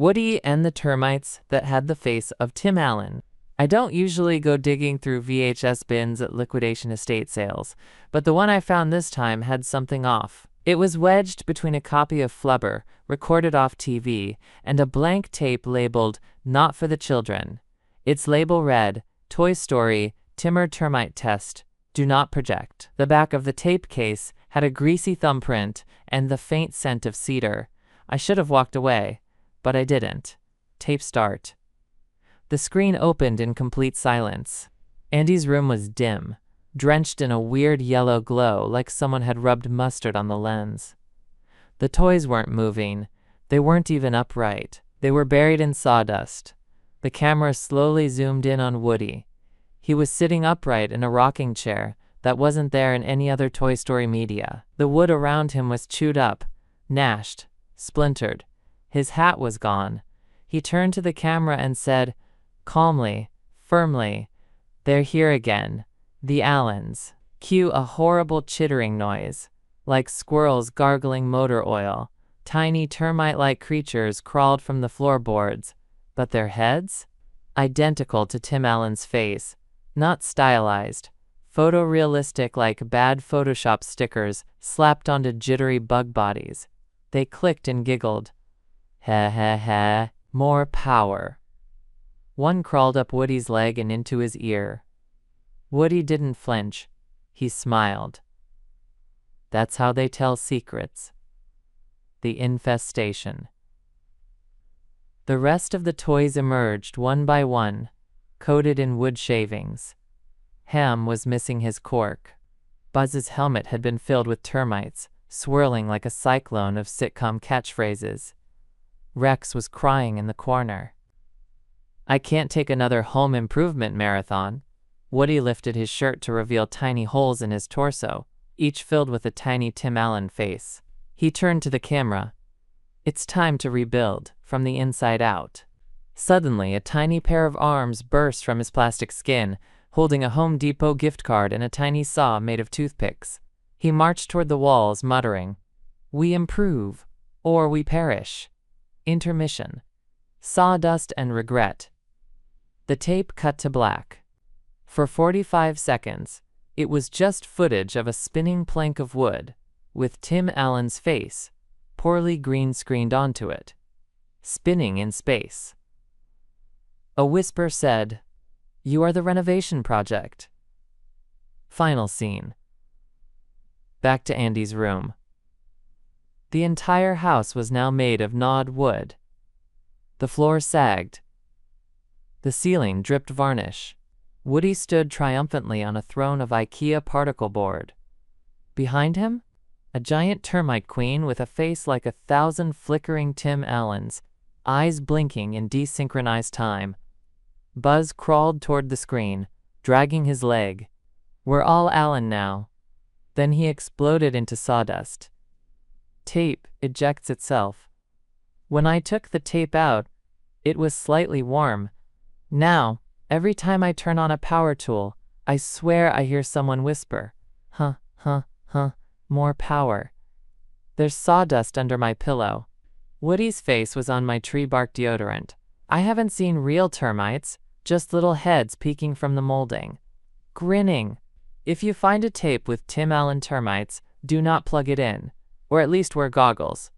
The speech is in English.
Woody and the Termites that had the face of Tim Allen. I don't usually go digging through VHS bins at liquidation estate sales, but the one I found this time had something off. It was wedged between a copy of Flubber, recorded off TV, and a blank tape labeled, "Not for the Children." Its label read, "Toy Story, Timmer Termite Test, Do Not Project." The back of the tape case had a greasy thumbprint and the faint scent of cedar. I should have walked away, but I didn't. Tape start. The screen opened in complete silence. Andy's room was dim, drenched in a weird yellow glow like someone had rubbed mustard on the lens. The toys weren't moving. They weren't even upright. They were buried in sawdust. The camera slowly zoomed in on Woody. He was sitting upright in a rocking chair that wasn't there in any other Toy Story media. The wood around him was chewed up, gnashed, splintered. His hat was gone. He turned to the camera and said, calmly, firmly, "They're here again. The Allens." Cue a horrible chittering noise, like squirrels gargling motor oil. Tiny termite-like creatures crawled from the floorboards, but their heads? Identical to Tim Allen's face, not stylized, photorealistic like bad Photoshop stickers slapped onto jittery bug bodies. They clicked and giggled. "Heh heh heh, more power." One crawled up Woody's leg and into his ear. Woody didn't flinch. He smiled. That's how they tell secrets. The infestation. The rest of the toys emerged one by one, coated in wood shavings. Ham was missing his cork. Buzz's helmet had been filled with termites, swirling like a cyclone of sitcom catchphrases. Rex was crying in the corner. "I can't take another home improvement marathon." Woody lifted his shirt to reveal tiny holes in his torso, each filled with a tiny Tim Allen face. He turned to the camera. "It's time to rebuild, from the inside out." Suddenly, a tiny pair of arms burst from his plastic skin, holding a Home Depot gift card and a tiny saw made of toothpicks. He marched toward the walls, muttering, "We improve, or we perish." Intermission. Sawdust and regret. The tape cut to black. For 45 seconds, it was just footage of a spinning plank of wood, with Tim Allen's face, poorly green-screened onto it, spinning in space. A whisper said, "You are the renovation project." Final scene. Back to Andy's room. The entire house was now made of gnawed wood. The floor sagged. The ceiling dripped varnish. Woody stood triumphantly on a throne of IKEA particle board. Behind him, a giant termite queen with a face like 1,000 flickering Tim Allens, eyes blinking in desynchronized time. Buzz crawled toward the screen, dragging his leg. "We're all Allen now." Then he exploded into sawdust. Tape ejects itself. When I took the tape out, it was slightly warm. Now, every time I turn on a power tool, I swear I hear someone whisper, "Huh, huh, huh, more power." There's sawdust under my pillow. Woody's face was on my tree bark deodorant. I haven't seen real termites, just little heads peeking from the molding. Grinning. If you find a tape with Tim Allen termites, do not plug it in, or at least wear goggles.